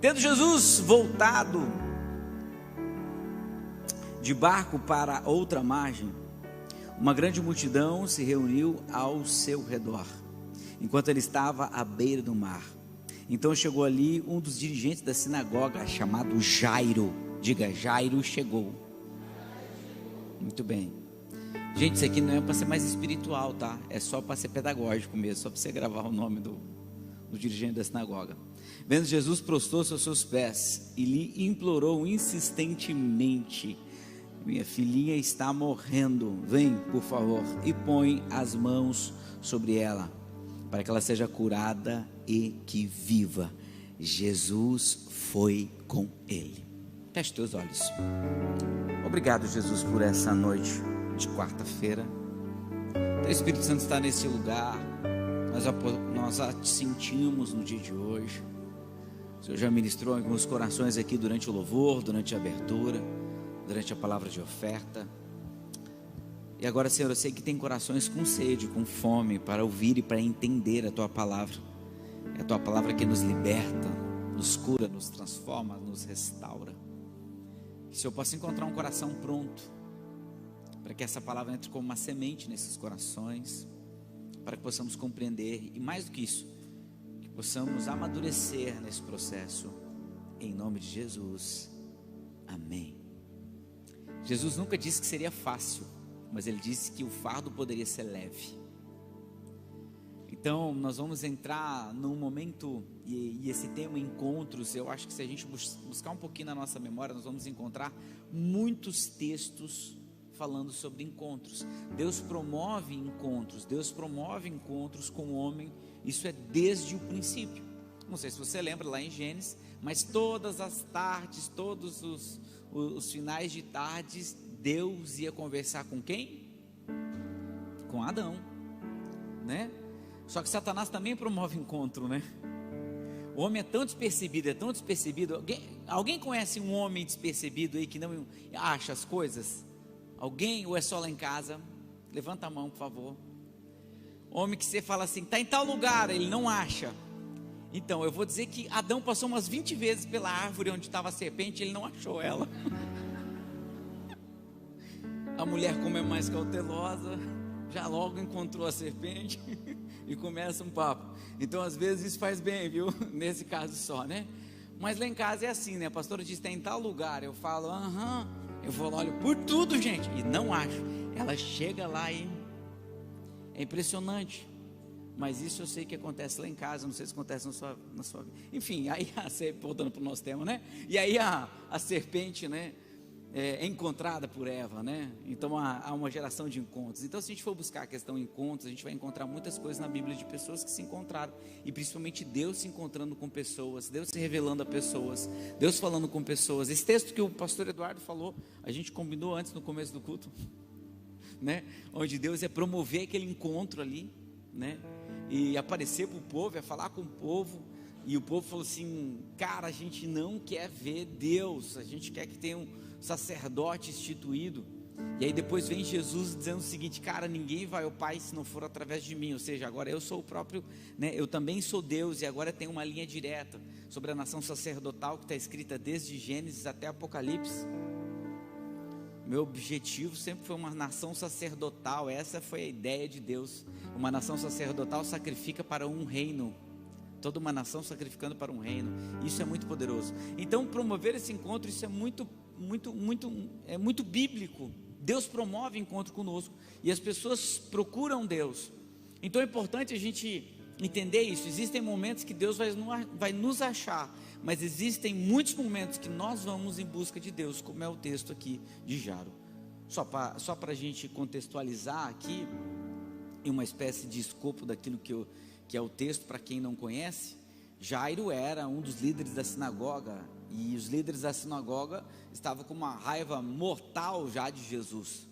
Tendo Jesus voltado de barco para outra margem, uma grande multidão se reuniu ao seu redor, enquanto ele estava à beira do mar. Então chegou ali um dos dirigentes da sinagoga, chamado Jairo. Diga, Jairo chegou. Muito bem. Gente, isso aqui não é para ser mais espiritual, tá? É só para ser pedagógico mesmo, só para você gravar o nome do dirigente da sinagoga. Vendo Jesus, prostrou-se aos seus pés e lhe implorou insistentemente: minha filhinha está morrendo, vem por favor e põe as mãos sobre ela, para que ela seja curada e que viva. Jesus foi com ele. Feche teus olhos. Obrigado, Jesus, por essa noite de quarta-feira. O Espírito Santo está nesse lugar. Nós a sentimos no dia de hoje. O Senhor já ministrou em alguns corações aqui durante o louvor, durante a abertura, durante a palavra de oferta. E agora, Senhor, eu sei que tem corações com sede, com fome, para ouvir e para entender a Tua palavra. É a Tua palavra que nos liberta, nos cura, nos transforma, nos restaura. Que o Senhor possa encontrar um coração pronto, para que essa palavra entre como uma semente nesses corações, para que possamos compreender, e mais do que isso, que possamos amadurecer nesse processo, em nome de Jesus, amém. Jesus nunca disse que seria fácil, mas Ele disse que o fardo poderia ser leve. Então nós vamos entrar num momento, e esse tema encontros, eu acho que se a gente buscar um pouquinho na nossa memória, nós vamos encontrar muitos textos falando sobre encontros. Deus promove encontros com o homem, isso é desde o princípio. Não sei se você lembra lá em Gênesis, mas todas as tardes, todos os finais de tardes, Deus ia conversar com quem? Com Adão, né? Só que Satanás também promove encontro, né? O homem é tão despercebido. Alguém conhece um homem despercebido aí que não acha as coisas? Alguém, ou é só lá em casa? Levanta a mão, por favor. Homem que você fala assim, está em tal lugar, ele não acha. Então, eu vou dizer que Adão passou umas 20 vezes pela árvore onde estava a serpente, ele não achou ela. A mulher, como é mais cautelosa, já logo encontrou a serpente e começa um papo. Então, às vezes isso faz bem, viu? Nesse caso só, né? Mas lá em casa é assim, né? A pastora diz, está em tal lugar. Eu falo, eu vou lá, olho por tudo, gente, e não acho. Ela chega lá e é impressionante. Mas isso eu sei que acontece lá em casa, não sei se acontece na sua vida. Enfim, aí voltando para o nosso tema, né? E aí a serpente, né, é encontrada por Eva, né? Então há uma geração de encontros. Então, se a gente for buscar a questão encontros, a gente vai encontrar muitas coisas na Bíblia de pessoas que se encontraram, e principalmente Deus se encontrando com pessoas, Deus se revelando a pessoas, Deus falando com pessoas. Esse texto que o pastor Eduardo falou, a gente combinou antes no começo do culto, né? Onde Deus ia promover aquele encontro ali, né? E aparecer para o povo, ia falar com o povo. E o povo falou assim, cara, a gente não quer ver Deus, a gente quer que tenha um sacerdote instituído. E aí depois vem Jesus dizendo o seguinte, cara, ninguém vai ao Pai se não for através de mim. Ou seja, agora eu sou o próprio, né, eu também sou Deus, e agora tem uma linha direta sobre a nação sacerdotal que está escrita desde Gênesis até Apocalipse. Meu objetivo sempre foi uma nação sacerdotal. Essa foi a ideia de Deus. Uma nação sacerdotal sacrifica para um reino. Toda uma nação sacrificando para um reino. Isso é muito poderoso. Então, promover esse encontro, isso é muito bíblico. Deus promove encontro conosco, e as pessoas procuram Deus. Então é importante a gente entender isso. Existem momentos que Deus vai nos achar, mas existem muitos momentos que nós vamos em busca de Deus, como é o texto aqui de Jairo. Só para a gente contextualizar aqui, em uma espécie de escopo daquilo que é o texto, para quem não conhece, Jairo era um dos líderes da sinagoga, e os líderes da sinagoga estavam com uma raiva mortal já de Jesus.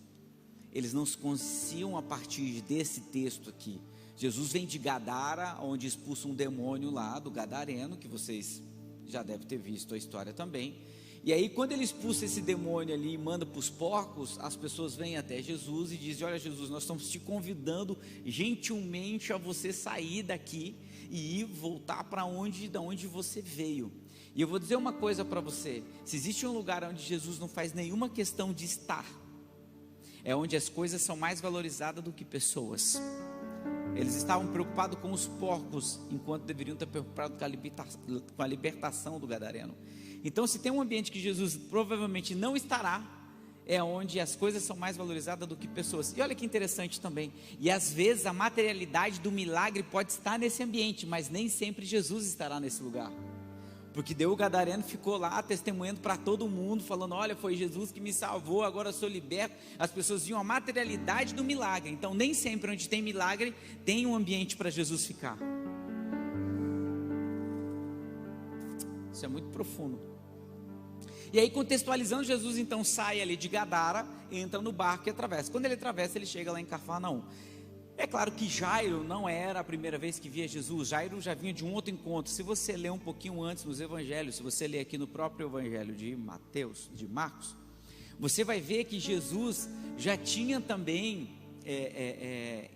Eles não se conheciam a partir desse texto aqui. Jesus vem de Gadara, onde expulsa um demônio lá do gadareno, que vocês já devem ter visto a história também. E aí, quando ele expulsa esse demônio ali e manda para os porcos, as pessoas vêm até Jesus e dizem, olha Jesus, nós estamos te convidando gentilmente a você sair daqui e ir voltar para da onde você veio. E eu vou dizer uma coisa para você: se existe um lugar onde Jesus não faz nenhuma questão de estar, é onde as coisas são mais valorizadas do que pessoas. Eles estavam preocupados com os porcos, enquanto deveriam estar preocupados com a libertação do gadareno. Então, se tem um ambiente que Jesus provavelmente não estará, é onde as coisas são mais valorizadas do que pessoas. E olha que interessante também, e às vezes a materialidade do milagre pode estar nesse ambiente, mas nem sempre Jesus estará nesse lugar. Porque daí o gadareno ficou lá testemunhando para todo mundo, falando: olha, foi Jesus que me salvou, agora eu sou liberto. As pessoas viam a materialidade do milagre. Então nem sempre onde tem milagre tem um ambiente para Jesus ficar. Isso é muito profundo. E aí, contextualizando, Jesus então sai ali de Gadara, entra no barco e atravessa. Quando ele atravessa, ele chega lá em Cafarnaum. É claro que Jairo não era a primeira vez que via Jesus. Jairo já vinha de um outro encontro. Se você ler um pouquinho antes nos evangelhos, se você ler aqui no próprio evangelho de Mateus, de Marcos, você vai ver que Jesus já tinha também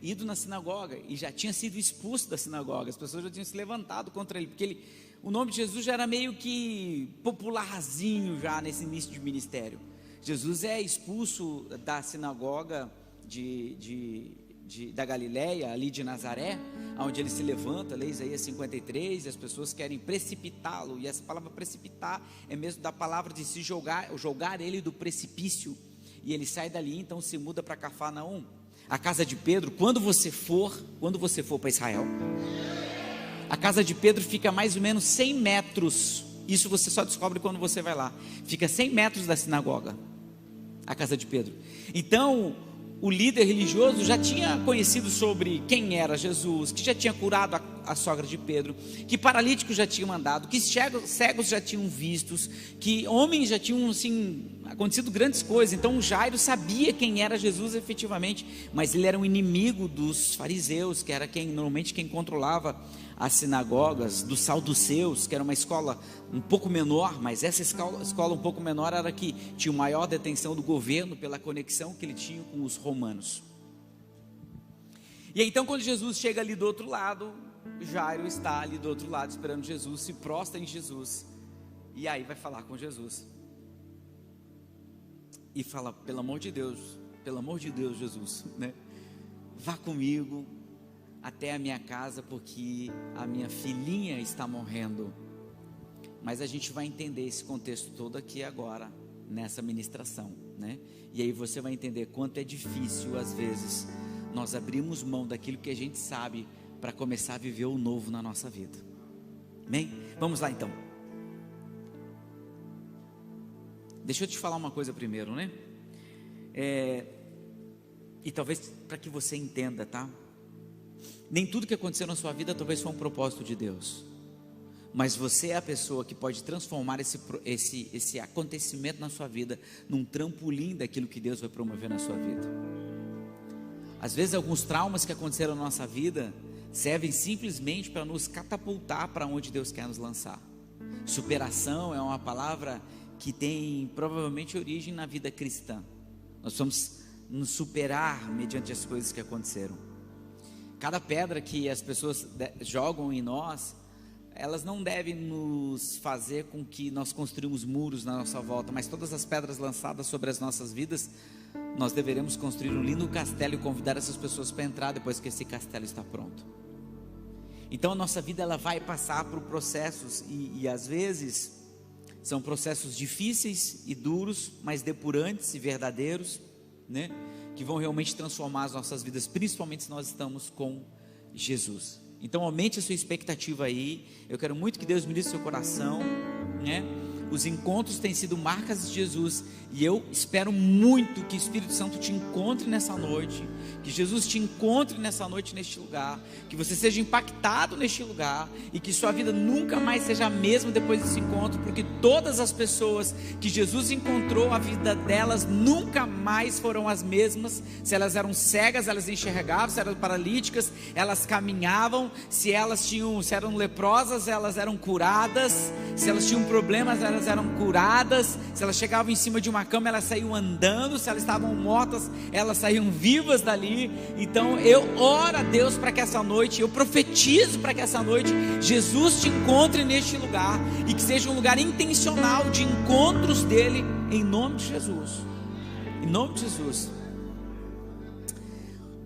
ido na sinagoga e já tinha sido expulso da sinagoga. As pessoas já tinham se levantado contra ele, porque o nome de Jesus já era meio que popularzinho já nesse início de ministério. Jesus é expulso da sinagoga da Galileia, ali de Nazaré, onde ele se levanta, lê Isaías 53, e as pessoas querem precipitá-lo, e essa palavra precipitar é mesmo da palavra de se jogar ele do precipício, e ele sai dali, então se muda para Cafarnaum, a casa de Pedro. Quando você for para Israel, a casa de Pedro fica mais ou menos 100 metros, isso você só descobre quando você vai lá, fica 100 metros da sinagoga, a casa de Pedro. Então o líder religioso já tinha conhecido sobre quem era Jesus, que já tinha curado a sogra de Pedro, que paralíticos já tinham andado, que cegos já tinham vistos, que homens já tinham acontecido grandes coisas. Então Jairo sabia quem era Jesus efetivamente, mas ele era um inimigo dos fariseus, que era normalmente quem controlava as sinagogas, dos saduceus, que era uma escola um pouco menor, mas essa escola um pouco menor era que tinha maior detenção do governo pela conexão que ele tinha com os romanos. E aí, então, quando Jesus chega ali do outro lado, Jairo está ali do outro lado esperando Jesus, se prostra em Jesus, e aí vai falar com Jesus e fala: pelo amor de Deus Jesus, né? Vá comigo até a minha casa, porque a minha filhinha está morrendo. Mas a gente vai entender esse contexto todo aqui agora, nessa ministração, né? E aí você vai entender quanto é difícil, às vezes, nós abrimos mão daquilo que a gente sabe, para começar a viver o novo na nossa vida. Amém? Vamos lá então. Deixa eu te falar uma coisa primeiro, né? E talvez para que você entenda, tá? Nem tudo que aconteceu na sua vida talvez foi um propósito de Deus, mas você é a pessoa que pode transformar esse acontecimento na sua vida num trampolim daquilo que Deus vai promover na sua vida. Às vezes alguns traumas que aconteceram na nossa vida servem simplesmente para nos catapultar para onde Deus quer nos lançar. Superação é uma palavra que tem provavelmente origem na vida cristã. Nós vamos nos superar mediante as coisas que aconteceram. Cada pedra que as pessoas jogam em nós, elas não devem nos fazer com que nós construímos muros na nossa volta, mas todas as pedras lançadas sobre as nossas vidas, nós deveremos construir um lindo castelo e convidar essas pessoas para entrar depois que esse castelo está pronto. Então a nossa vida, ela vai passar por processos e às vezes são processos difíceis e duros, mas depurantes e verdadeiros, né? Que vão realmente transformar as nossas vidas, principalmente se nós estamos com Jesus. Então aumente a sua expectativa aí. Eu quero muito que Deus ministre seu coração, né? Os encontros têm sido marcas de Jesus, e eu espero muito que o Espírito Santo te encontre nessa noite, que Jesus te encontre nessa noite, neste lugar, que você seja impactado neste lugar, e que sua vida nunca mais seja a mesma depois desse encontro, porque todas as pessoas que Jesus encontrou, a vida delas nunca mais foram as mesmas. Se elas eram cegas, elas enxergavam; se eram paralíticas, elas caminhavam; se eram leprosas, elas eram curadas; se elas tinham problemas, elas elas eram curadas, se elas chegavam em cima de uma cama, elas saíam andando, se elas estavam mortas, elas saíam vivas dali. Então eu oro a Deus para que essa noite, eu profetizo para que essa noite Jesus te encontre neste lugar, e que seja um lugar intencional de encontros dele, em nome de Jesus, em nome de Jesus.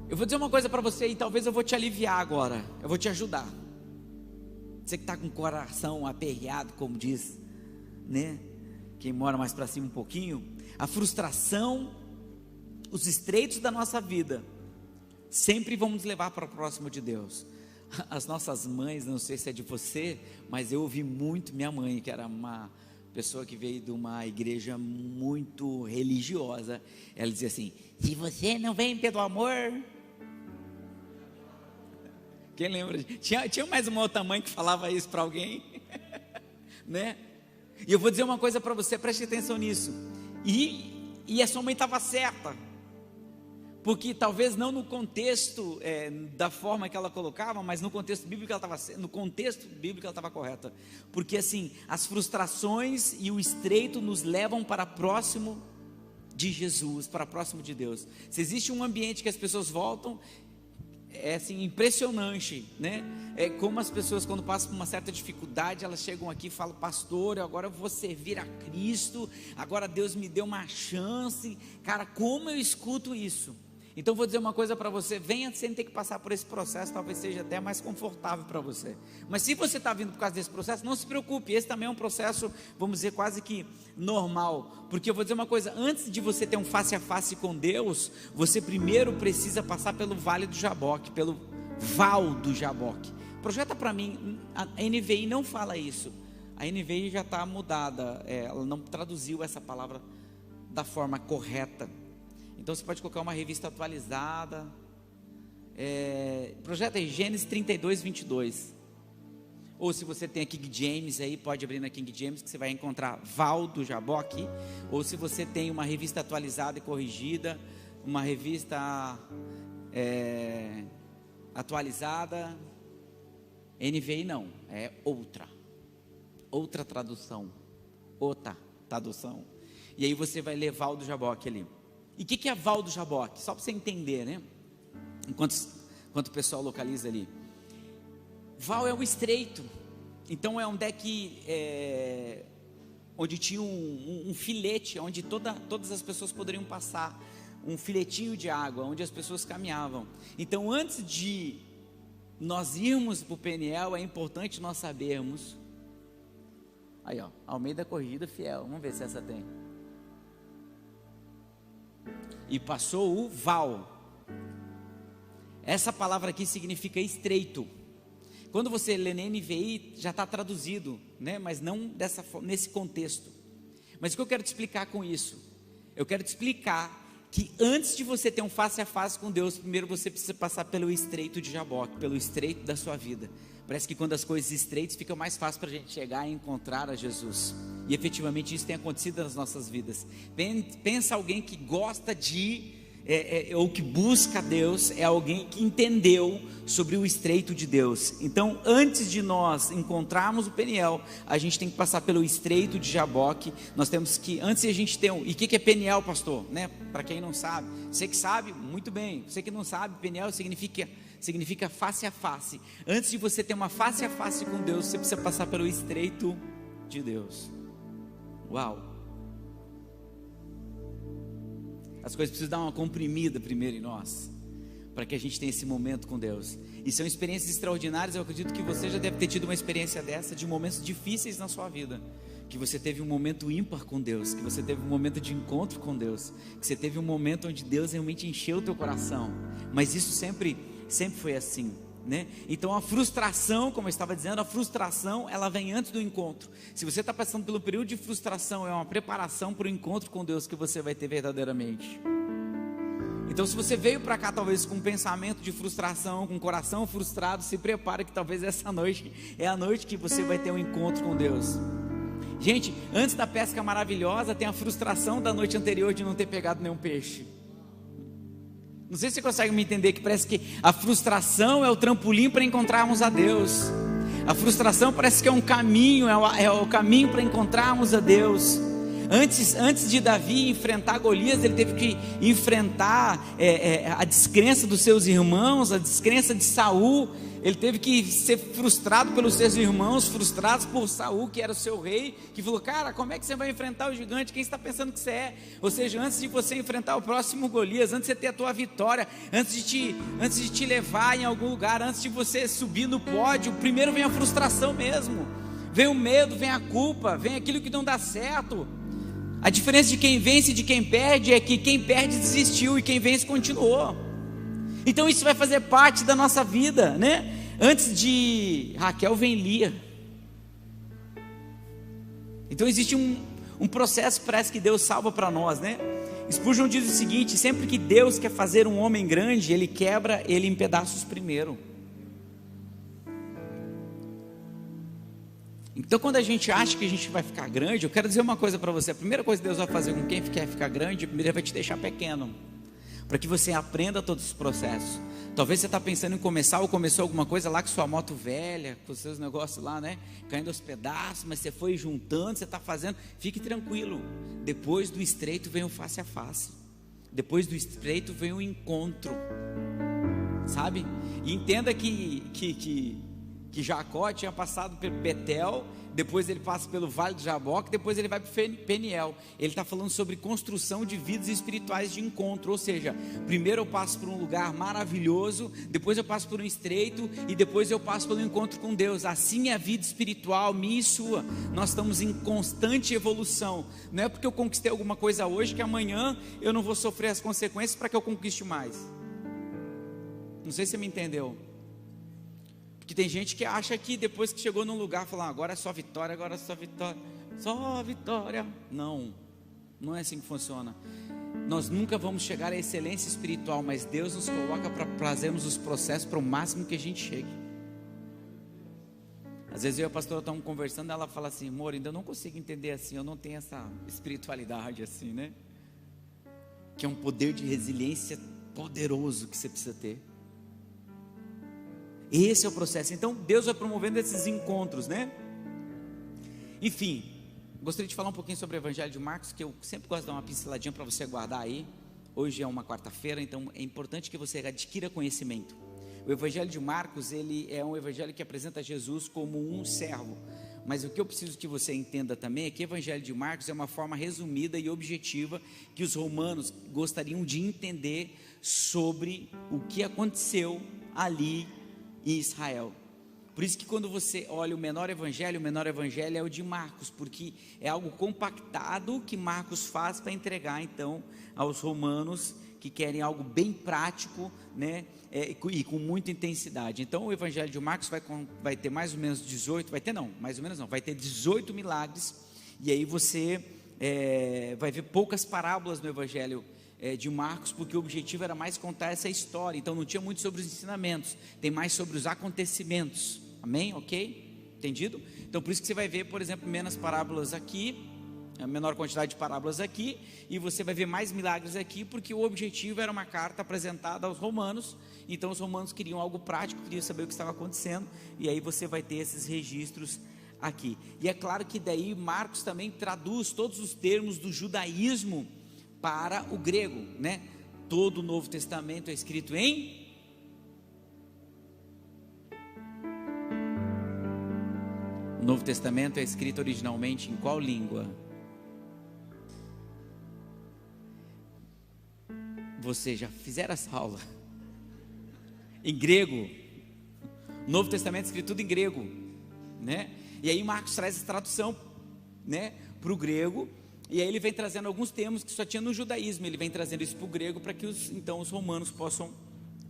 Eu vou dizer uma coisa para você, e talvez eu vou te aliviar agora, eu vou te ajudar. Você que está com o coração aperreado, como diz, né? Quem mora mais para cima um pouquinho, a frustração, os estreitos da nossa vida, sempre vão nos levar para o próximo de Deus. As nossas mães, não sei se é de você, mas eu ouvi muito minha mãe, que era uma pessoa que veio de uma igreja muito religiosa. Ela dizia assim: se você não vem pelo amor... Quem lembra? Tinha mais uma outra mãe que falava isso para alguém, né? E eu vou dizer uma coisa para você, preste atenção nisso. E a sua mãe estava certa, porque talvez não no contexto da forma que ela colocava, mas no contexto bíblico ela estava correta. Porque assim, as frustrações e o estreito nos levam para próximo de Jesus, para próximo de Deus. Se existe um ambiente que as pessoas voltam, é assim, impressionante, né? É como as pessoas, quando passam por uma certa dificuldade, elas chegam aqui e falam: pastor, agora eu vou servir a Cristo, agora Deus me deu uma chance. Cara, como eu escuto isso? Então vou dizer uma coisa para você: venha sem ter que passar por esse processo, talvez seja até mais confortável para você. Mas se você está vindo por causa desse processo, não se preocupe, esse também é um processo, vamos dizer, quase que normal. Porque eu vou dizer uma coisa: antes de você ter um face a face com Deus, você primeiro precisa passar pelo Vale do Jaboque, pelo Val do Jaboque. Projeta para mim, a NVI não fala isso, a NVI já está mudada, ela não traduziu essa palavra da forma correta. Então você pode colocar uma revista atualizada. Projeta aí Gênesis 32, 22. Ou se você tem a King James aí, pode abrir na King James, que você vai encontrar Val do Jaboque. Ou se você tem uma revista atualizada e corrigida, uma revista atualizada, NVI não, é outra tradução. E aí você vai ler Val do Jaboque ali. E o que é Val do Jaboque? Só para você entender, né? Enquanto o pessoal localiza ali. Val é o estreito. Então é onde onde tinha um filete, onde todas as pessoas poderiam passar, um filetinho de água, onde as pessoas caminhavam. Então antes de nós irmos para o Peniel, é importante nós sabermos. Aí ó, Almeida Corrigida Fiel, vamos ver se essa tem. E passou o Val. Essa palavra aqui significa estreito. Quando você lê na NVI, já está traduzido, né? Mas não nesse contexto. Mas o que eu quero te explicar com isso? Eu quero te explicar que antes de você ter um face a face com Deus, primeiro você precisa passar pelo estreito de Jaboque, pelo estreito da sua vida. Parece que quando as coisas estreitas, fica mais fácil para a gente chegar e encontrar a Jesus. E efetivamente isso tem acontecido nas nossas vidas. Pensa alguém que gosta ou que busca Deus, é alguém que entendeu sobre o estreito de Deus. Então antes de nós encontrarmos o Peniel, a gente tem que passar pelo estreito de Jaboque. Nós temos que, antes a gente ter e o que é Peniel, pastor? Né? Para quem não sabe, você que sabe, muito bem. Você que não sabe, Peniel significa face a face. Antes de você ter uma face a face com Deus, você precisa passar pelo estreito de Deus. Uau! As coisas precisam dar uma comprimida primeiro em nós, para que a gente tenha esse momento com Deus. E são experiências extraordinárias. Eu acredito que você já deve ter tido uma experiência dessa, de momentos difíceis na sua vida, que você teve um momento ímpar com Deus, que você teve um momento de encontro com Deus, que você teve um momento onde Deus realmente encheu o teu coração. Mas isso sempre foi assim, né? Então a frustração, como eu estava dizendo, a frustração ela vem antes do encontro. Se você está passando pelo período de frustração, é uma preparação para o encontro com Deus que você vai ter verdadeiramente. Então se você veio para cá talvez com um pensamento de frustração, com o coração frustrado, se prepare que talvez essa noite é a noite que você vai ter um encontro com Deus. Gente, antes da pesca maravilhosa tem a frustração da noite anterior de não ter pegado nenhum peixe. Não sei se você consegue me entender, que parece que a frustração é o trampolim para encontrarmos a Deus. A frustração parece que é um caminho, é o caminho para encontrarmos a Deus. Antes de Davi enfrentar Golias, ele teve que enfrentar a descrença dos seus irmãos, a descrença de Saul. Ele teve que ser frustrado pelos seus irmãos, frustrados por Saul, que era o seu rei, que falou: cara, como é que você vai enfrentar o gigante? Quem está pensando que você é? Ou seja, antes de você enfrentar o próximo Golias, antes de você ter a tua vitória, antes de te levar em algum lugar, antes de você subir no pódio, primeiro vem a frustração mesmo, vem o medo, vem a culpa, vem aquilo que não dá certo. A diferença de quem vence e de quem perde é que quem perde desistiu e quem vence continuou. Então isso vai fazer parte da nossa vida, né? Antes de Raquel vem Lia. Então existe um processo que parece que Deus salva para nós, né? Spurgeon diz o seguinte: sempre que Deus quer fazer um homem grande, Ele quebra ele em pedaços primeiro. Então quando a gente acha que a gente vai ficar grande, eu quero dizer uma coisa para você: a primeira coisa que Deus vai fazer com quem quer ficar grande, primeiro Ele vai te deixar pequeno, para que você aprenda todos os processos. Talvez você está pensando em começar, ou começou alguma coisa lá com sua moto velha, com os seus negócios lá, né, caindo aos pedaços, mas você foi juntando, você está fazendo. Fique tranquilo, depois do estreito vem o face a face, depois do estreito vem o encontro, sabe? E entenda que Jacó tinha passado pelo Betel, depois ele passa pelo Vale do Jaboque, depois ele vai para Peniel. Ele está falando sobre construção de vidas espirituais de encontro, ou seja, primeiro eu passo por um lugar maravilhoso, depois eu passo por um estreito, e depois eu passo pelo encontro com Deus. Assim é a vida espiritual, minha e sua. Nós estamos em constante evolução. Não é porque eu conquistei alguma coisa hoje que amanhã eu não vou sofrer as consequências para que eu conquiste mais. Não sei se você me entendeu. Porque tem gente que acha que depois que chegou num lugar, fala: agora é só vitória, agora é só vitória, só vitória. Não é assim que funciona. Nós nunca vamos chegar à excelência espiritual, mas Deus nos coloca para fazermos os processos para o máximo que a gente chegue. Às vezes eu e a pastora estamos conversando, ela fala assim: amor, ainda não consigo entender assim, eu não tenho essa espiritualidade assim, né? Que é um poder de resiliência poderoso que você precisa ter. Esse é o processo. Então Deus vai promovendo esses encontros, né? Enfim, gostaria de falar um pouquinho sobre o Evangelho de Marcos, que eu sempre gosto de dar uma pinceladinha para você guardar aí. Hoje é uma quarta-feira, então é importante que você adquira conhecimento. O Evangelho de Marcos, ele é um evangelho que apresenta Jesus como um servo. Mas o que eu preciso que você entenda também é que o Evangelho de Marcos é uma forma resumida e objetiva que os romanos gostariam de entender sobre o que aconteceu ali em Israel. Por isso que quando você olha o menor evangelho é o de Marcos, porque é algo compactado que Marcos faz para entregar então aos romanos que querem algo bem prático, né, e com muita intensidade. Então o Evangelho de Marcos vai ter mais ou menos 18, vai ter 18 milagres, e aí você vai ver poucas parábolas no Evangelho de Marcos, porque o objetivo era mais contar essa história. Então não tinha muito sobre os ensinamentos, tem mais sobre os acontecimentos. Amém? Ok? Entendido? Então por isso que você vai ver, por exemplo, menos parábolas aqui, a menor quantidade de parábolas aqui, e você vai ver mais milagres aqui, porque o objetivo era uma carta apresentada aos romanos. Então os romanos queriam algo prático, queriam saber o que estava acontecendo, e aí você vai ter esses registros aqui. E é claro que daí Marcos também traduz todos os termos do judaísmo para o grego, né? Todo o Novo Testamento é escrito em o Novo Testamento é escrito originalmente em qual língua? Você já fizeram essa aula? Em grego. O Novo Testamento é escrito tudo em grego, né? E aí Marcos traz essa tradução, né, para o grego. E aí ele vem trazendo alguns termos que só tinha no judaísmo, ele vem trazendo isso para o grego, para que então os romanos possam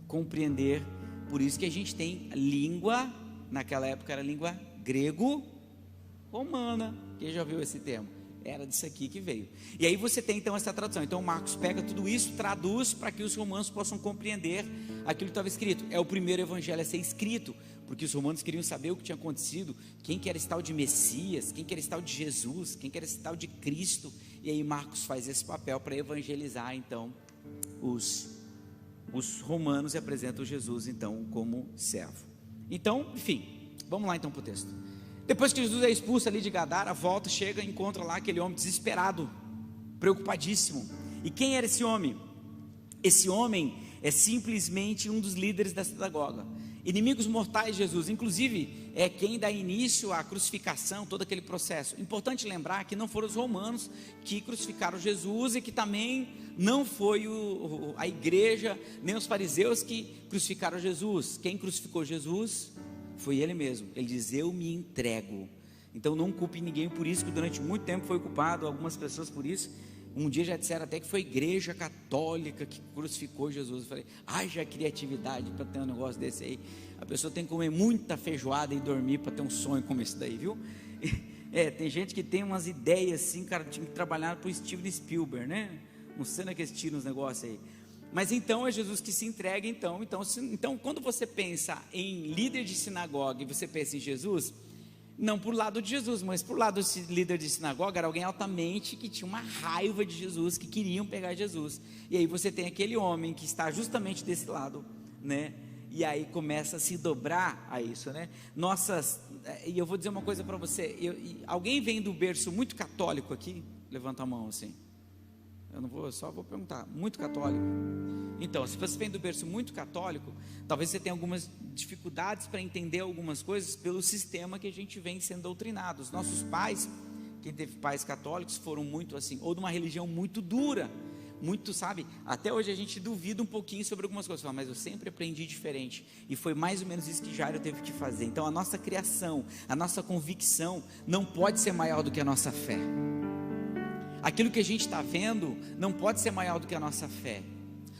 compreender. Por isso que a gente tem língua, naquela época era língua grego-romana. Quem já viu esse termo? Era disso aqui que veio. E aí você tem então essa tradução. Então Marcos pega tudo isso, traduz para que os romanos possam compreender aquilo que estava escrito. É o primeiro evangelho a ser escrito, porque os romanos queriam saber o que tinha acontecido, quem que era esse tal de Messias, quem que era esse tal de Jesus, quem que era esse tal de Cristo. E aí Marcos faz esse papel para evangelizar então os romanos, e apresenta Jesus então como servo. Então, enfim, Vamos lá então para o texto. Depois que Jesus é expulso ali de Gadara, volta, chega e encontra lá aquele homem desesperado, preocupadíssimo. E quem era esse homem? Esse homem é simplesmente um dos líderes da sinagoga, inimigos mortais de Jesus, inclusive é quem dá início à crucificação, todo aquele processo. Importante lembrar que não foram os romanos que crucificaram Jesus, e que também não foi a igreja, nem os fariseus que crucificaram Jesus. Quem crucificou Jesus foi ele mesmo. Ele diz: eu me entrego. Então não culpe ninguém por isso, que durante muito tempo foi culpado, algumas pessoas por isso. Um dia já disseram até que foi a igreja católica que crucificou Jesus. Eu falei: haja criatividade para ter um negócio desse aí. A pessoa tem que comer muita feijoada e dormir para ter um sonho como esse daí, viu? Tem gente que tem umas ideias assim, cara, tinha que trabalhar para o Steven Spielberg, né? Não sei onde é que eles tiram os negócios aí. Mas então é Jesus que se entrega. Então quando você pensa em líder de sinagoga e você pensa em Jesus, não por lado de Jesus, mas por lado desse líder de sinagoga, era alguém altamente que tinha uma raiva de Jesus, que queriam pegar Jesus. E aí você tem aquele homem que está justamente desse lado, né? E aí começa a se dobrar a isso, né? E eu vou dizer uma coisa para você, alguém vem do berço muito católico aqui? Levanta a mão assim. Só vou perguntar, muito católico? Então, se você vem do berço muito católico, talvez você tenha algumas dificuldades para entender algumas coisas pelo sistema que a gente vem sendo doutrinado. Os nossos pais, quem teve pais católicos, foram muito assim, ou de uma religião muito dura, muito, sabe, até hoje a gente duvida um pouquinho sobre algumas coisas, mas eu sempre aprendi diferente, e foi mais ou menos isso que Jairo teve que fazer. Então a nossa criação, a nossa convicção não pode ser maior do que a nossa fé. Aquilo que a gente está vendo não pode ser maior do que a nossa fé.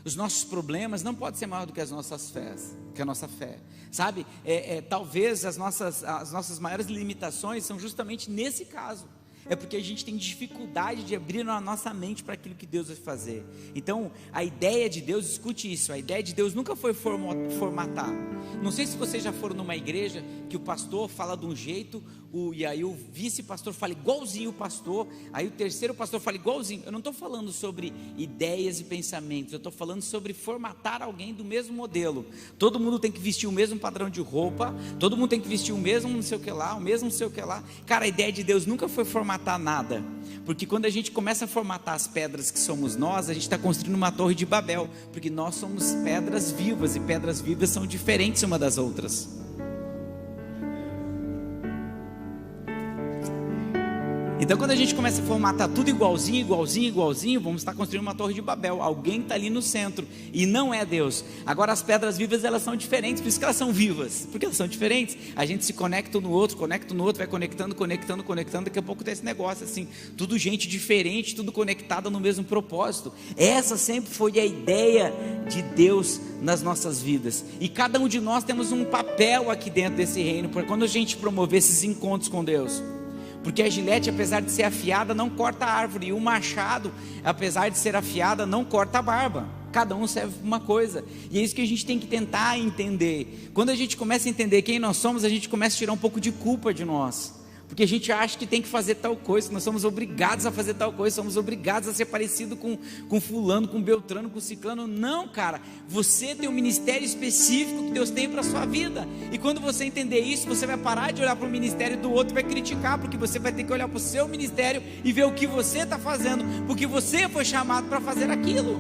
Os nossos problemas não podem ser maior do que as nossas fés, que a nossa fé, sabe? Talvez as nossas maiores limitações são justamente nesse caso. É porque a gente tem dificuldade de abrir a nossa mente para aquilo que Deus vai fazer. Então, a ideia de Deus, escute isso, a ideia de Deus nunca foi formatar. Não sei se vocês já foram numa igreja que o pastor fala de um jeito, e aí o vice-pastor fala igualzinho o pastor, aí o terceiro pastor fala igualzinho. Eu não estou falando sobre ideias e pensamentos, eu estou falando sobre formatar alguém do mesmo modelo. Todo mundo tem que vestir o mesmo padrão de roupa, todo mundo tem que vestir o mesmo não sei o que lá, o mesmo não sei o que lá. Cara, a ideia de Deus nunca foi formatar nada, porque quando a gente começa a formatar as pedras que somos nós, a gente está construindo uma torre de Babel, porque nós somos pedras vivas, e pedras vivas são diferentes uma das outras. Então quando a gente começa a formatar tudo igualzinho, vamos estar construindo uma torre de Babel. Alguém está ali no centro, e não é Deus. Agora as pedras vivas, elas são diferentes, por isso que elas são vivas, porque elas são diferentes. A gente se conecta no outro, vai conectando, daqui a pouco tem esse negócio assim, tudo gente diferente, tudo conectado no mesmo propósito. Essa sempre foi a ideia de Deus nas nossas vidas, e cada um de nós temos um papel aqui dentro desse reino, para quando a gente promover esses encontros com Deus. Porque a gilete, apesar de ser afiada, não corta a árvore, e o machado, apesar de ser afiada, não corta a barba. Cada um serve para uma coisa, e é isso que a gente tem que tentar entender. Quando a gente começa a entender quem nós somos, a gente começa a tirar um pouco de culpa de nós, porque a gente acha que tem que fazer tal coisa, nós somos obrigados a fazer tal coisa, somos obrigados a ser parecido com fulano, com beltrano, com ciclano. Não, cara, você tem um ministério específico que Deus tem para a sua vida, e quando você entender isso, você vai parar de olhar para o ministério do outro e vai criticar, porque você vai ter que olhar para o seu ministério e ver o que você está fazendo, porque você foi chamado para fazer aquilo.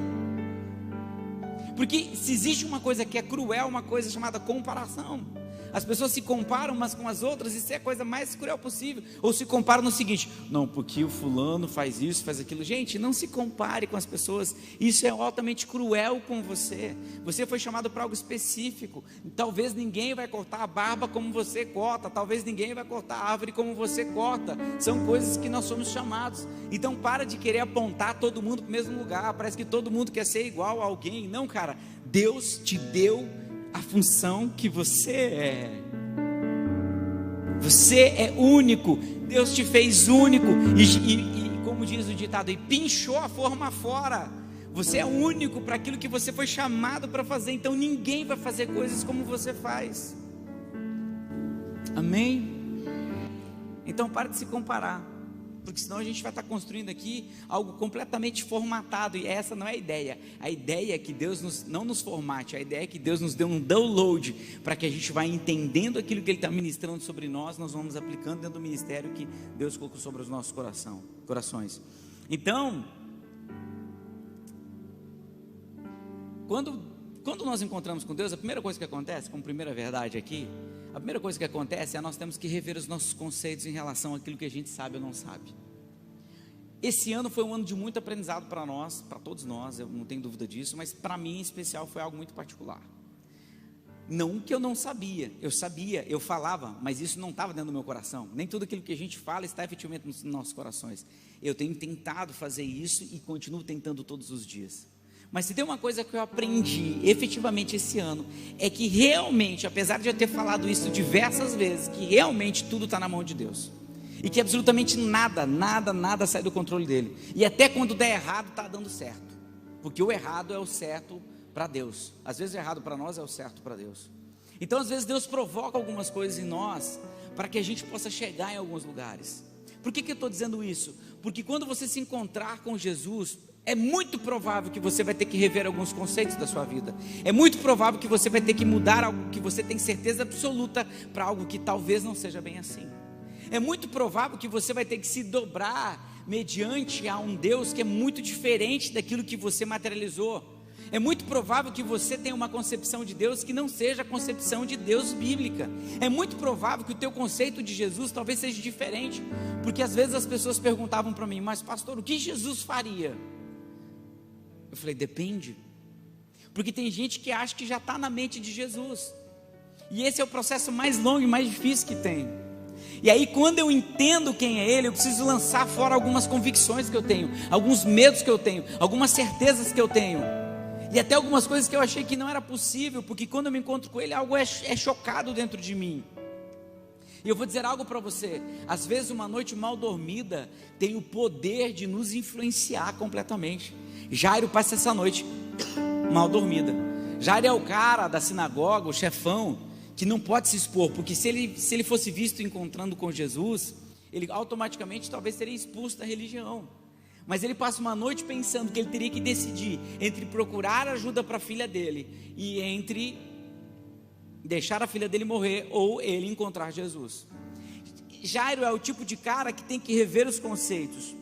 Porque se existe uma coisa que é cruel, uma coisa chamada comparação. As pessoas se comparam umas com as outras, isso é a coisa mais cruel possível. Ou se comparam no seguinte: não, porque o fulano faz isso, faz aquilo. Gente, não se compare com as pessoas, isso é altamente cruel com você. Você foi chamado para algo específico. Talvez ninguém vai cortar a barba como você corta, talvez ninguém vai cortar a árvore como você corta. São coisas que nós somos chamados. Então para de querer apontar todo mundo para o mesmo lugar. Parece que todo mundo quer ser igual a alguém. Não, cara, Deus te deu a função que você é. Você é único. Deus te fez único, e como diz o ditado, e pinchou a forma fora. Você é único para aquilo que você foi chamado para fazer. Então ninguém vai fazer coisas como você faz. Amém? Então para de se comparar. porque senão a gente vai estar construindo aqui algo completamente formatado, e essa não é a ideia. A ideia é que Deus não nos formate, a ideia é que Deus nos dê um download, para que a gente vá entendendo aquilo que Ele está ministrando sobre nós vamos aplicando dentro do ministério que Deus colocou sobre os nossos corações. Então, quando nós encontramos com Deus, a primeira coisa que acontece, como primeira verdade aqui, a primeira coisa que acontece é nós temos que rever os nossos conceitos em relação àquilo que a gente sabe ou não sabe. Esse ano foi um ano de muito aprendizado para nós, para todos nós, eu não tenho dúvida disso, mas para mim em especial foi algo muito particular. Não que eu não sabia, eu falava, mas isso não estava dentro do meu coração. Nem tudo aquilo que a gente fala está efetivamente nos nossos corações. Eu tenho tentado fazer isso e continuo tentando todos os dias. Mas se tem uma coisa que eu aprendi efetivamente esse ano, é que realmente, apesar de eu ter falado isso diversas vezes, que realmente tudo está na mão de Deus, e que absolutamente nada sai do controle dele, e até quando der errado está dando certo, porque o errado é o certo para Deus. Às vezes o errado para nós é o certo para Deus. Então às vezes Deus provoca algumas coisas em nós, para que a gente possa chegar em alguns lugares. Por que eu estou dizendo isso? Porque quando você se encontrar com Jesus, é muito provável que você vai ter que rever alguns conceitos da sua vida. É muito provável que você vai ter que mudar algo que você tem certeza absoluta para algo que talvez não seja bem assim. É muito provável que você vai ter que se dobrar mediante a um Deus que é muito diferente daquilo que você materializou. É muito provável que você tenha uma concepção de Deus que não seja a concepção de Deus bíblica. É muito provável que o teu conceito de Jesus talvez seja diferente, porque às vezes as pessoas perguntavam para mim: mas pastor, o que Jesus faria? Eu falei: depende, porque tem gente que acha que já está na mente de Jesus, e esse é o processo mais longo e mais difícil que tem. E aí quando eu entendo quem é Ele, eu preciso lançar fora algumas convicções que eu tenho, alguns medos que eu tenho, algumas certezas que eu tenho, e até algumas coisas que eu achei que não era possível, porque quando eu me encontro com Ele, algo é chocado dentro de mim. E eu vou dizer algo para você: às vezes uma noite mal dormida tem o poder de nos influenciar completamente. Jairo passa essa noite mal dormida. Jairo é o cara da sinagoga, o chefão, que não pode se expor, porque se ele fosse visto encontrando com Jesus, ele automaticamente talvez seria expulso da religião. Mas ele passa uma noite pensando que ele teria que decidir entre procurar ajuda para a filha dele e entre deixar a filha dele morrer ou ele encontrar Jesus. Jairo é o tipo de cara que tem que rever os conceitos,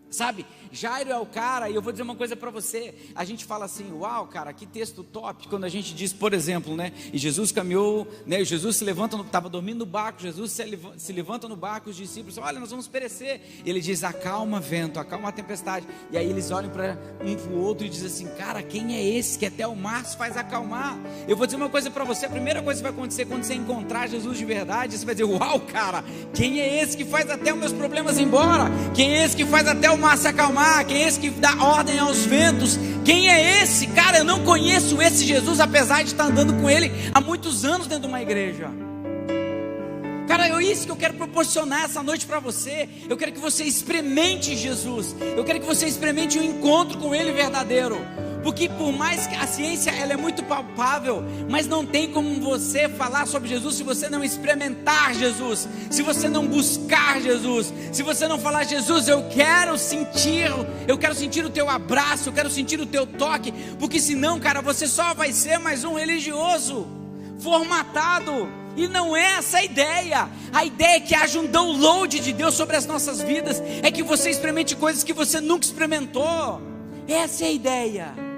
sabe? Jairo é o cara, e eu vou dizer uma coisa para você. A gente fala assim: uau, cara, que texto top. Quando a gente diz, por exemplo, né? E Jesus caminhou, né? Jesus se levanta, estava dormindo no barco. Jesus se levanta no barco. Os discípulos: olha, nós vamos perecer. Ele diz: acalma vento, acalma a tempestade. E aí eles olham para um para o outro e dizem assim: cara, quem é esse que até o mar se faz acalmar? Eu vou dizer uma coisa para você: a primeira coisa que vai acontecer quando você encontrar Jesus de verdade, você vai dizer: uau, cara, quem é esse que faz até os meus problemas ir embora? Quem é esse que faz até o mar se acalmar? Quem é esse que dá ordem aos ventos? Quem é esse? Cara, eu não conheço esse Jesus, apesar de estar andando com ele há muitos anos dentro de uma igreja. Cara, é isso que eu quero proporcionar essa noite para você. Eu quero que você experimente Jesus. Eu quero que você experimente um encontro com Ele verdadeiro. Porque por mais que a ciência ela é muito palpável, mas não tem como você falar sobre Jesus se você não experimentar Jesus, se você não buscar Jesus, se você não falar: Jesus, eu quero sentir o teu abraço, eu quero sentir o teu toque. Porque senão, cara, você só vai ser mais um religioso formatado. E não é essa a ideia. A ideia é que haja um download de Deus sobre as nossas vidas, é que você experimente coisas que você nunca experimentou. Essa é a ideia.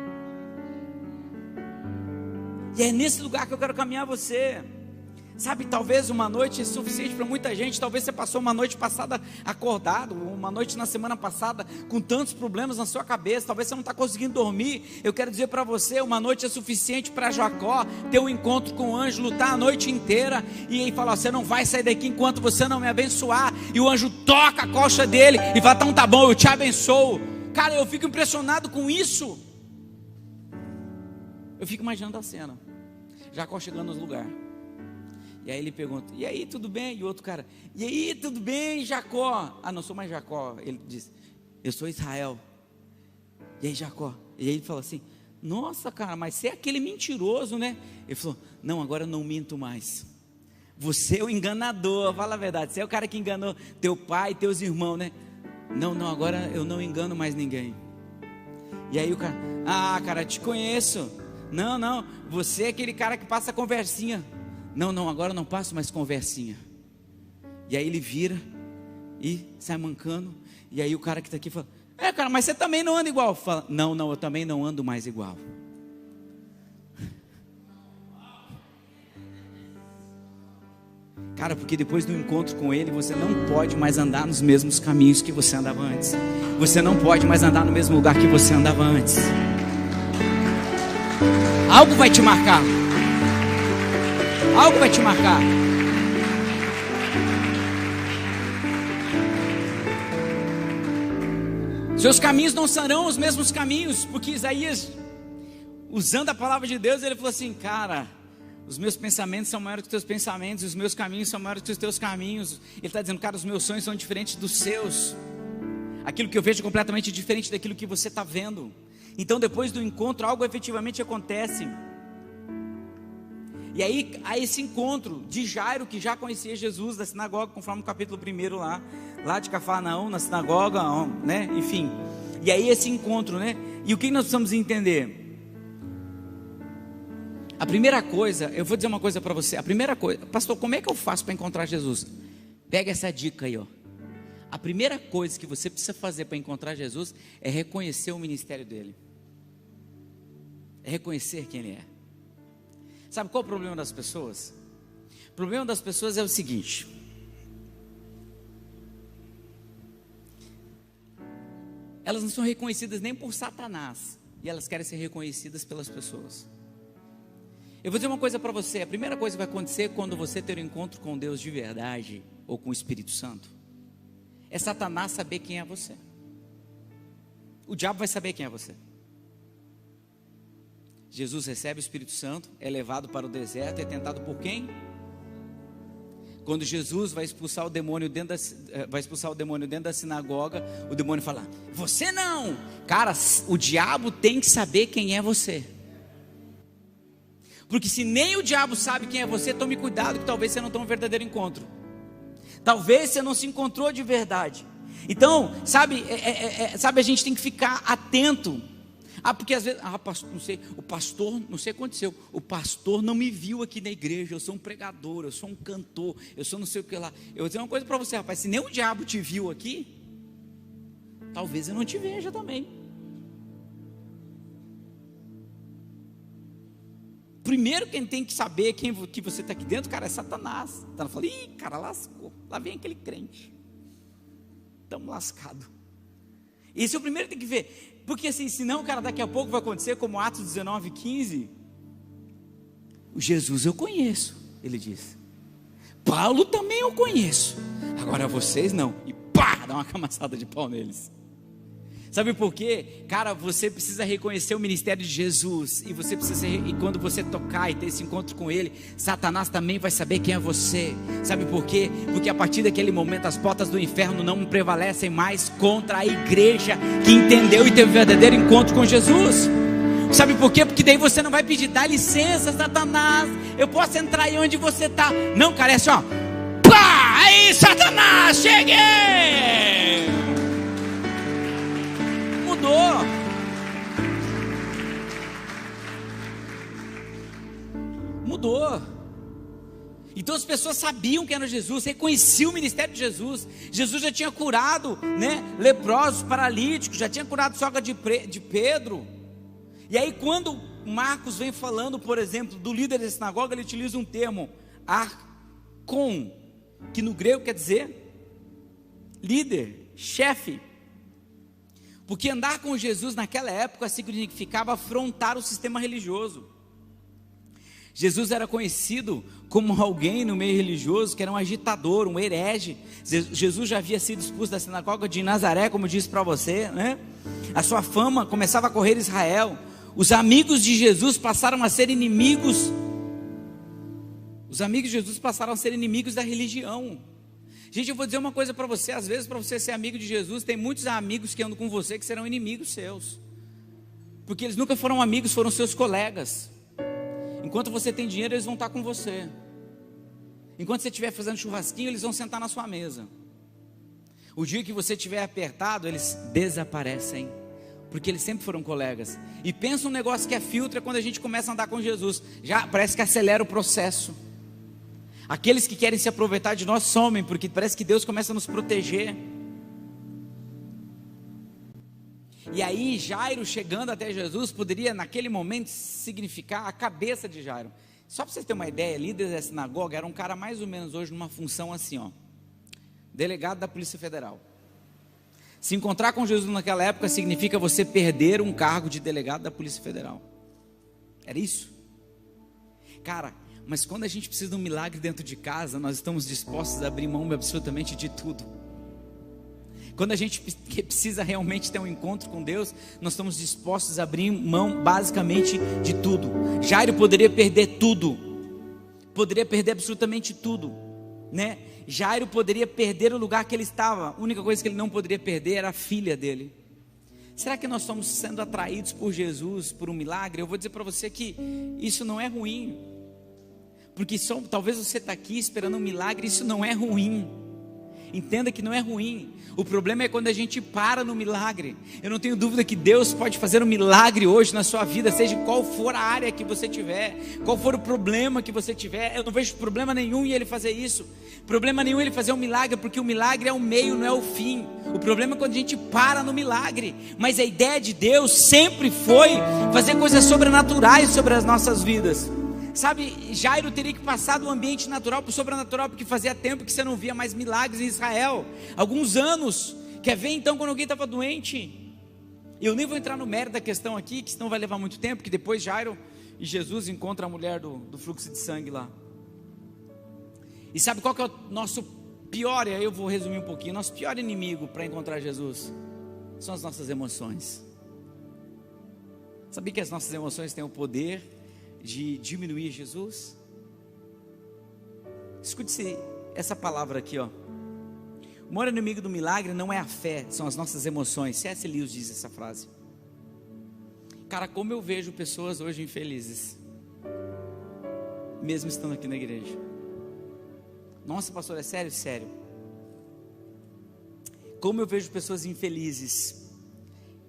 E é nesse lugar que eu quero caminhar você. Sabe, talvez uma noite é suficiente para muita gente. Talvez você passou uma noite passada acordado, uma noite na semana passada com tantos problemas na sua cabeça. Talvez você não está conseguindo dormir. Eu quero dizer para você: uma noite é suficiente para Jacó ter um encontro com o anjo, lutar a noite inteira e ele falar: você não vai sair daqui enquanto você não me abençoar. E o anjo toca a coxa dele e fala: então tá bom, eu te abençoo. Cara, eu fico impressionado com isso. Eu fico imaginando a cena, Jacó chegando no lugar. E aí ele pergunta: e aí, tudo bem? E o outro cara: e aí, tudo bem, Jacó? Ah, não sou mais Jacó. Ele diz: eu sou Israel. E aí, Jacó? E aí ele fala assim: nossa, cara, mas você é aquele mentiroso, né? Ele falou: não, agora eu não minto mais. Você é o enganador, fala a verdade. Você é o cara que enganou teu pai, teus irmãos, né? Não, agora eu não engano mais ninguém. E aí o cara, cara, te conheço. Não, você é aquele cara que passa conversinha. Não, agora eu não passo mais conversinha. E aí ele vira e sai mancando. E aí o cara que está aqui fala, cara, mas você também não anda igual. Fala, não, eu também não ando mais igual. Cara, porque depois do encontro com Ele, você não pode mais andar nos mesmos caminhos que você andava antes. Você não pode mais andar no mesmo lugar que você andava antes. Algo vai te marcar. Algo vai te marcar. Seus caminhos não serão os mesmos caminhos, porque Isaías, usando a palavra de Deus, ele falou assim, cara, os meus pensamentos são maiores que os teus pensamentos, os meus caminhos são maiores que os teus caminhos. Ele está dizendo, cara, os meus sonhos são diferentes dos seus. Aquilo que eu vejo é completamente diferente daquilo que você está vendo. Então depois do encontro, algo efetivamente acontece. E aí, há esse encontro de Jairo, que já conhecia Jesus da sinagoga, conforme o capítulo 1 lá de Cafarnaum, na sinagoga, né? Enfim. E aí esse encontro, né? E o que nós precisamos entender? A primeira coisa, eu vou dizer uma coisa para você. A primeira coisa, pastor, como é que eu faço para encontrar Jesus? Pega essa dica aí, ó. A primeira coisa que você precisa fazer para encontrar Jesus é reconhecer o ministério dele. É reconhecer quem ele é. Sabe qual é o problema das pessoas? O problema das pessoas é o seguinte: elas não são reconhecidas nem por Satanás, e elas querem ser reconhecidas pelas pessoas. Eu vou dizer uma coisa para você: a primeira coisa que vai acontecer quando você ter um encontro com Deus de verdade, ou com o Espírito Santo, é Satanás saber quem é você. O diabo vai saber quem é você. Jesus recebe o Espírito Santo, é levado para o deserto, é tentado por quem? Quando Jesus vai expulsar o demônio dentro da sinagoga, o demônio fala, você não. Cara, o diabo tem que saber quem é você. Porque se nem o diabo sabe quem é você, tome cuidado que talvez você não tenha um verdadeiro encontro. Talvez você não se encontrou de verdade. Então, sabe, a gente tem que ficar atento. Porque às vezes, pastor, não sei, o pastor, não sei o que aconteceu, o pastor não me viu aqui na igreja, eu sou um pregador, eu sou um cantor, eu sou não sei o que lá. Eu vou dizer uma coisa para você, rapaz, se nem o diabo te viu aqui, talvez eu não te veja também. Primeiro quem tem que saber que você está aqui dentro, cara, é Satanás. Então eu falei, cara, lascou, lá vem aquele crente, estamos lascados. Esse é o primeiro que tem que ver. Porque assim, senão, cara, daqui a pouco vai acontecer como Atos 19:15. O Jesus eu conheço, ele diz. Paulo também eu conheço. Agora vocês não. E pá, dá uma camaçada de pau neles. Sabe por quê? Cara, você precisa reconhecer o ministério de Jesus. E você precisa, e quando você tocar e ter esse encontro com Ele, Satanás também vai saber quem é você. Sabe por quê? Porque a partir daquele momento as portas do inferno não prevalecem mais contra a igreja que entendeu e teve um verdadeiro encontro com Jesus. Sabe por quê? Porque daí você não vai pedir, dá licença, Satanás, eu posso entrar aí onde você está. Não, cara, é assim, ó. Pá! Aí, Satanás, cheguei! Mudou. Então as pessoas sabiam que era Jesus, reconheciam o ministério de Jesus. Jesus já tinha curado, né, leprosos, paralíticos, já tinha curado sogra de Pedro. E aí quando Marcos vem falando, por exemplo, do líder da sinagoga, ele utiliza um termo, arcon, que no grego quer dizer líder, chefe. Porque andar com Jesus naquela época significava afrontar o sistema religioso. Jesus era conhecido como alguém no meio religioso que era um agitador, um herege. Jesus já havia sido expulso da sinagoga de Nazaré, como disse para você, né? A sua fama começava a correr Israel. Os amigos de Jesus passaram a ser inimigos. Os amigos de Jesus passaram a ser inimigos da religião. Gente, eu vou dizer uma coisa para você. Às vezes, para você ser amigo de Jesus, tem muitos amigos que andam com você que serão inimigos seus, porque eles nunca foram amigos, foram seus colegas. Enquanto você tem dinheiro, eles vão estar com você. Enquanto você estiver fazendo churrasquinho, eles vão sentar na sua mesa. O dia que você estiver apertado, eles desaparecem, porque eles sempre foram colegas. E pensa um negócio que é filtro, é quando a gente começa a andar com Jesus, já parece que acelera o processo. Aqueles que querem se aproveitar de nós somem, porque parece que Deus começa a nos proteger. E aí Jairo chegando até Jesus poderia naquele momento significar a cabeça de Jairo. Só para vocês terem uma ideia, líder da sinagoga era um cara mais ou menos hoje numa função assim, ó, delegado da Polícia Federal. Se encontrar com Jesus naquela época significa você perder um cargo de delegado da Polícia Federal. Era isso. Cara, mas quando a gente precisa de um milagre dentro de casa, nós estamos dispostos a abrir mão absolutamente de tudo. Quando a gente precisa realmente ter um encontro com Deus, nós estamos dispostos a abrir mão basicamente de tudo. Jairo poderia perder tudo, poderia perder absolutamente tudo, né? Jairo poderia perder o lugar que ele estava. A única coisa que ele não poderia perder era a filha dele. Será que nós estamos sendo atraídos por Jesus, por um milagre? Eu vou dizer para você que isso não é ruim, porque talvez você está aqui esperando um milagre. Isso não é ruim. Entenda que não é ruim. O problema é quando a gente para no milagre. Eu não tenho dúvida que Deus pode fazer um milagre hoje na sua vida, seja qual for a área que você tiver, qual for o problema que você tiver. Eu não vejo problema nenhum em Ele fazer isso, problema nenhum em Ele fazer um milagre, porque o milagre é o meio, não é o fim. O problema é quando a gente para no milagre. Mas a ideia de Deus sempre foi fazer coisas sobrenaturais sobre as nossas vidas. Sabe, Jairo teria que passar do ambiente natural para o sobrenatural, porque fazia tempo que você não via mais milagres em Israel, alguns anos. Quer ver então quando alguém estava doente? Eu nem vou entrar no mérito da questão aqui, que senão vai levar muito tempo, que depois Jairo e Jesus encontram a mulher do fluxo de sangue lá. E sabe qual que é o nosso pior, e aí eu vou resumir um pouquinho, nosso pior inimigo para encontrar Jesus? São as nossas emoções. Sabia que as nossas emoções têm o poder de diminuir Jesus? Escute essa palavra aqui, ó. O maior inimigo do milagre não é a fé, são as nossas emoções. C.S. Lewis diz essa frase. Cara, como eu vejo pessoas hoje infelizes, mesmo estando aqui na igreja. Nossa, pastor, é sério? Sério. Como eu vejo pessoas infelizes,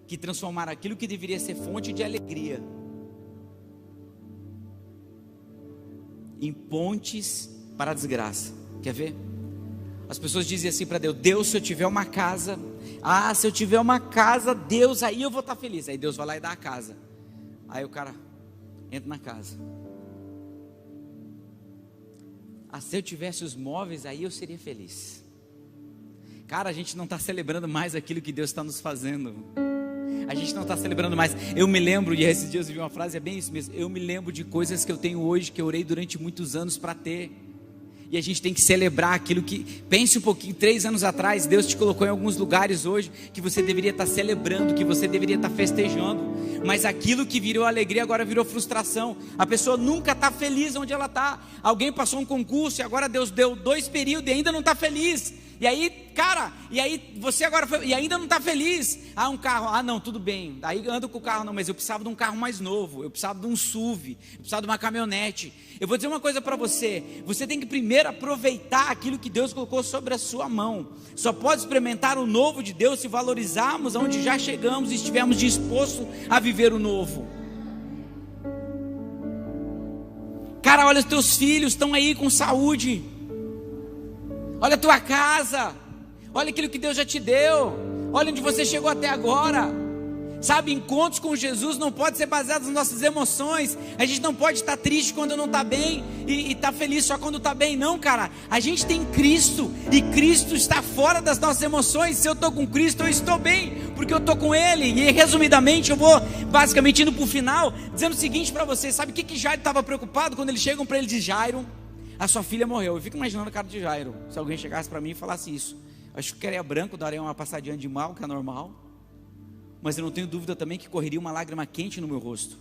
que transformaram aquilo que deveria ser fonte de alegria em pontes para a desgraça. Quer ver? As pessoas dizem assim para Deus: Deus, se eu tiver uma casa, se eu tiver uma casa, Deus, aí eu vou estar feliz. Aí Deus vai lá e dá a casa. Aí o cara entra na casa. Se eu tivesse os móveis, aí eu seria feliz. Cara, a gente não está celebrando mais aquilo que Deus está nos fazendo. A gente não está celebrando mais. Eu me lembro, e esses dias eu vi uma frase, é bem isso mesmo. Eu me lembro de coisas que eu tenho hoje, que eu orei durante muitos anos para ter. E a gente tem que celebrar aquilo que... Pense um pouquinho, 3 anos atrás, Deus te colocou em alguns lugares hoje, que você deveria estar celebrando, que você deveria estar festejando. Mas aquilo que virou alegria, agora virou frustração. A pessoa nunca está feliz onde ela está. Alguém passou um concurso, e agora Deus deu 2 períodos e ainda não está feliz. E aí, cara, você agora foi, e ainda não está feliz. Um carro, não, tudo bem. Aí ando com o carro, não, mas eu precisava de um carro mais novo. Eu precisava de um SUV, eu precisava de uma caminhonete. Eu vou dizer uma coisa para você. Você tem que primeiro aproveitar aquilo que Deus colocou sobre a sua mão. Só pode experimentar o novo de Deus se valorizarmos onde já chegamos e estivermos dispostos a viver o novo. Cara, olha, os teus filhos estão aí com saúde. Olha a tua casa, olha aquilo que Deus já te deu, olha onde você chegou até agora. Sabe, encontros com Jesus não pode ser baseados nas nossas emoções. A gente não pode estar triste quando não está bem e estar feliz só quando está bem, não, cara. A gente tem Cristo e Cristo está fora das nossas emoções. Se eu estou com Cristo, eu estou bem, porque eu estou com Ele. E resumidamente eu vou basicamente indo para o final, dizendo o seguinte para você. Sabe o que Jairo estava preocupado quando eles chegam para ele de Jairo? A sua filha morreu. Eu fico imaginando a cara de Jairo, se alguém chegasse para mim e falasse isso. Eu acho que queria branco, daria uma passadinha de mal, que é normal. Mas eu não tenho dúvida também que correria uma lágrima quente no meu rosto.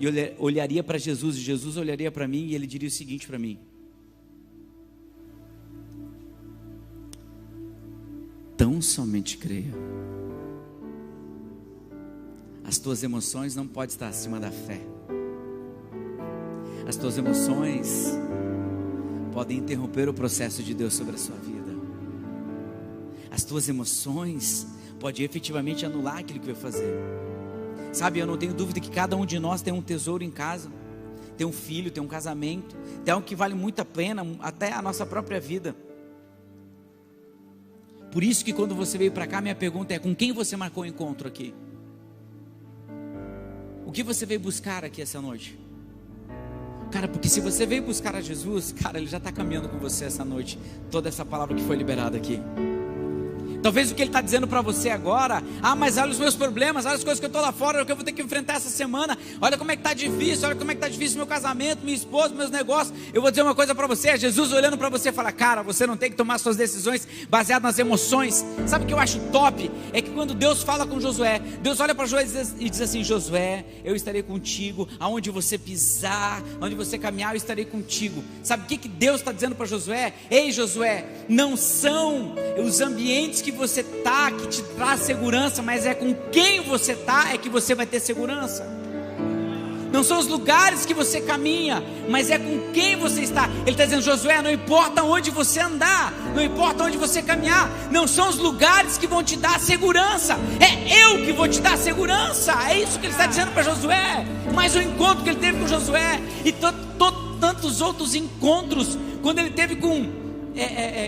E eu olharia para Jesus, e Jesus olharia para mim, e Ele diria o seguinte para mim: tão somente creia. As tuas emoções não podem estar acima da fé. As tuas emoções podem interromper o processo de Deus sobre a sua vida. As tuas emoções podem efetivamente anular aquilo que vai fazer. Sabe, eu não tenho dúvida que cada um de nós tem um tesouro em casa, tem um filho, tem um casamento, tem algo que vale muito a pena, até a nossa própria vida. Por isso que quando você veio para cá, minha pergunta é: com quem você marcou o encontro aqui? O que você veio buscar aqui essa noite? Cara, porque se você veio buscar a Jesus, cara, Ele já está caminhando com você essa noite. Toda essa palavra que foi liberada aqui. Talvez o que Ele está dizendo para você agora: ah, mas olha os meus problemas, olha as coisas que eu estou lá fora, o que eu vou ter que enfrentar essa semana. Olha como é que está difícil, olha como é que está difícil meu casamento, minha esposa, meus negócios. Eu vou dizer uma coisa para você: é Jesus olhando para você e fala: cara, você não tem que tomar suas decisões baseadas nas emoções. Sabe o que eu acho top? É que quando Deus fala com Josué, Deus olha para Josué e diz assim: Josué, eu estarei contigo, aonde você pisar, onde você caminhar, eu estarei contigo. Sabe o que Deus está dizendo para Josué? Ei, Josué, não são os ambientes que você está que te traz segurança, mas é com quem você está é que você vai ter segurança. Não são os lugares que você caminha, mas é com quem você está. Ele está dizendo: Josué, não importa onde você andar, não importa onde você caminhar, não são os lugares que vão te dar segurança, é eu que vou te dar segurança. É isso que ele está dizendo para Josué. Mas o encontro que ele teve com Josué e tantos outros encontros, quando ele teve com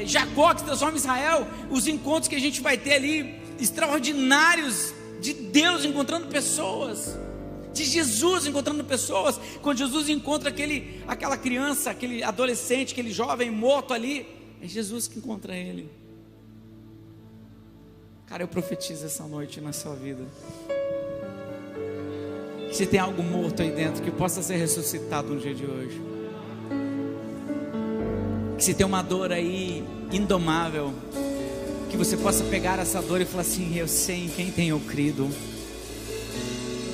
Jacó, que se transforma em Israel, os encontros que a gente vai ter ali, extraordinários, de Deus encontrando pessoas, de Jesus encontrando pessoas. Quando Jesus encontra aquela criança, aquele adolescente, aquele jovem morto ali, é Jesus que encontra ele. Cara, eu profetizo essa noite na sua vida, que se tem algo morto aí dentro, que possa ser ressuscitado no dia de hoje. Que se tem uma dor aí indomável, que você possa pegar essa dor e falar assim: eu sei em quem tenho crido.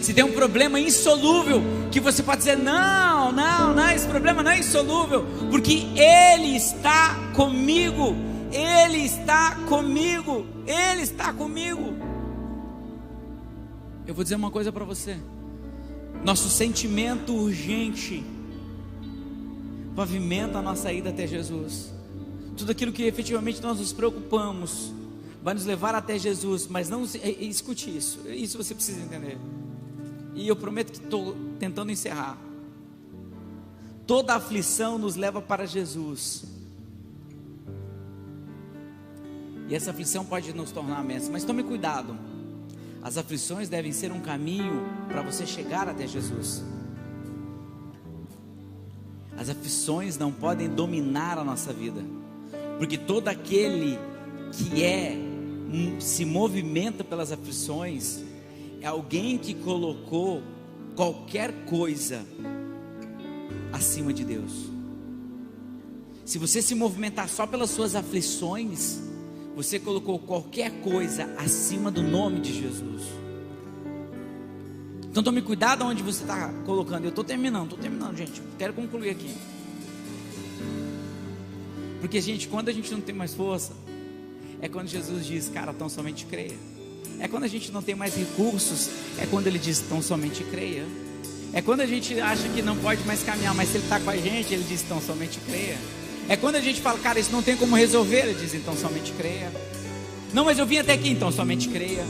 Se tem um problema insolúvel, que você pode dizer: não, esse problema não é insolúvel, porque Ele está comigo, Ele está comigo, Ele está comigo. Eu vou dizer uma coisa para você: nosso sentimento urgente pavimenta a nossa ida até Jesus. Tudo aquilo que efetivamente nós nos preocupamos vai nos levar até Jesus, mas não escute isso você precisa entender. E eu prometo que estou tentando encerrar. Toda aflição nos leva para Jesus, e essa aflição pode nos tornar bênção, mas tome cuidado. As aflições devem ser um caminho para você chegar até Jesus. As aflições não podem dominar a nossa vida, porque todo aquele que se movimenta pelas aflições é alguém que colocou qualquer coisa acima de Deus. Se você se movimentar só pelas suas aflições, você colocou qualquer coisa acima do nome de Jesus. Então tome cuidado onde você está colocando. Eu estou terminando, gente. Quero concluir aqui. Porque, gente, quando a gente não tem mais força, é quando Jesus diz: cara, tão somente creia. É quando a gente não tem mais recursos, é quando Ele diz: tão somente creia. É quando a gente acha que não pode mais caminhar, mas se Ele está com a gente, Ele diz: tão somente creia. É quando a gente fala: cara, isso não tem como resolver, Ele diz: então somente creia. Não, mas eu vim até aqui, então somente creia.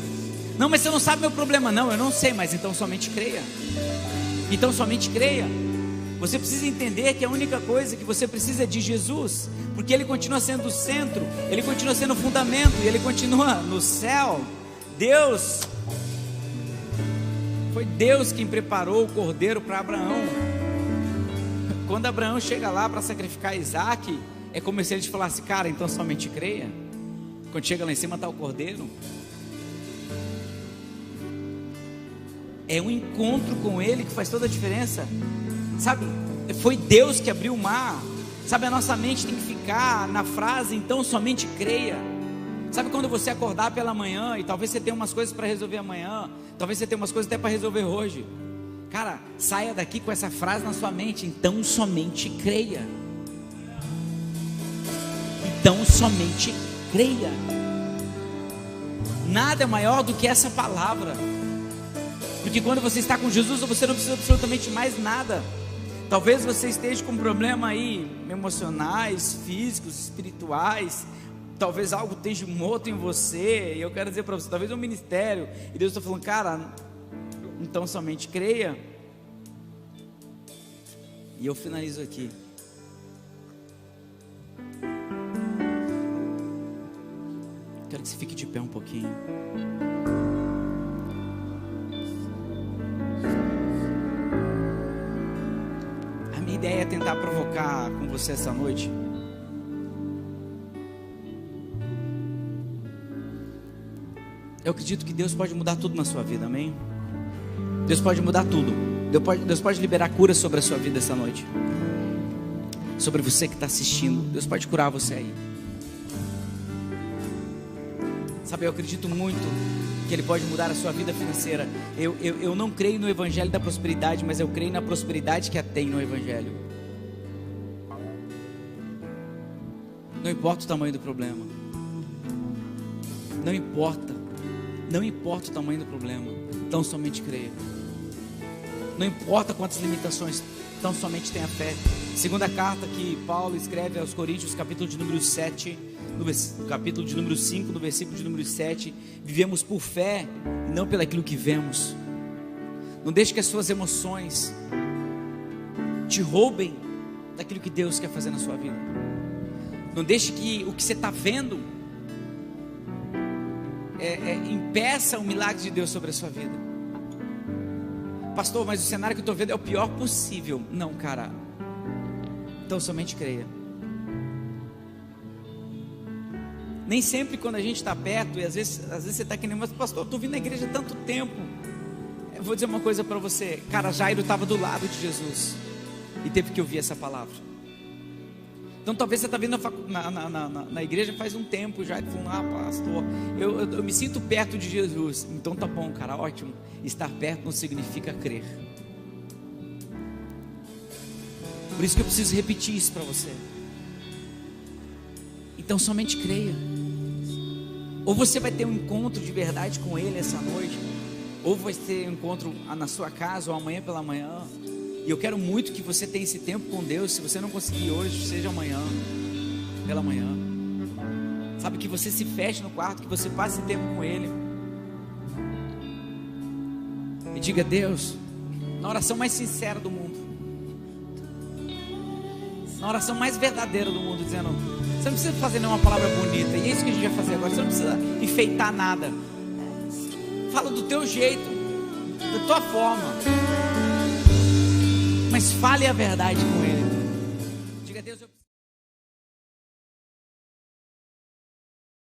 Não, mas você não sabe meu problema. Não, eu não sei, mas então somente creia. Então somente creia. Você precisa entender que a única coisa que você precisa é de Jesus, porque Ele continua sendo o centro, Ele continua sendo o fundamento, e Ele continua no céu. Foi Deus quem preparou o cordeiro para Abraão. Quando Abraão chega lá para sacrificar Isaac, é como se ele te falasse: cara, então somente creia. Quando chega lá em cima está o cordeiro. É um encontro com Ele que faz toda a diferença. Sabe, foi Deus que abriu o mar. Sabe, a nossa mente tem que ficar na frase: então somente creia. Sabe, quando você acordar pela manhã, e talvez você tenha umas coisas para resolver amanhã, talvez você tenha umas coisas até para resolver hoje, cara, saia daqui com essa frase na sua mente: então somente creia. Então somente creia. Nada é maior do que essa palavra. Porque quando você está com Jesus, você não precisa absolutamente mais nada. Talvez você esteja com problema aí, emocionais, físicos, espirituais. Talvez algo esteja morto em você. E eu quero dizer para você, talvez é um ministério. E Deus está falando, cara, então somente creia. E eu finalizo aqui. Quero que você fique de pé um pouquinho. A minha ideia é tentar provocar com você essa noite. Eu acredito que Deus pode mudar tudo na sua vida, amém? Deus pode mudar tudo. Deus pode liberar cura sobre a sua vida essa noite. Sobre você que está assistindo. Deus pode curar você aí. Sabe, eu acredito muito que Ele pode mudar a sua vida financeira. Eu não creio no evangelho da prosperidade, mas eu creio na prosperidade que tem no evangelho. Não importa o tamanho do problema. Não importa. Não importa o tamanho do problema. Então somente creia. Não importa quantas limitações, então somente tenha fé. Segunda carta que Paulo escreve aos Coríntios, capítulo de número 7, no capítulo de número 5, no versículo de número 7, vivemos por fé e não pelo aquilo que vemos. Não deixe que as suas emoções te roubem daquilo que Deus quer fazer na sua vida. Não deixe que o que você está vendo impeça o milagre de Deus sobre a sua vida. Pastor, mas o cenário que eu estou vendo é o pior possível. Não, cara. Então somente creia. Nem sempre quando a gente está perto, e às vezes você está que nem, mas pastor, eu estou vindo na igreja há tanto tempo. Eu vou dizer uma coisa para você. Cara, Jairo estava do lado de Jesus e teve que ouvir essa palavra. Então talvez você está vindo na igreja faz um tempo já, falando, pastor, eu me sinto perto de Jesus. Então tá bom, cara, ótimo. Estar perto não significa crer. Por isso que eu preciso repetir isso para você. Então somente creia. Ou você vai ter um encontro de verdade com Ele essa noite, ou vai ter um encontro na sua casa, ou amanhã pela manhã. E eu quero muito que você tenha esse tempo com Deus. Se você não conseguir hoje, seja amanhã, pela manhã. Sabe, que você se feche no quarto, que você passe tempo com Ele. E diga, Deus, na oração mais sincera do mundo, na oração mais verdadeira do mundo, dizendo, você não precisa fazer nenhuma palavra bonita. E é isso que a gente vai fazer agora. Você não precisa enfeitar nada. Fala do teu jeito, da tua forma, mas fale a verdade com Ele. Diga, Deus, eu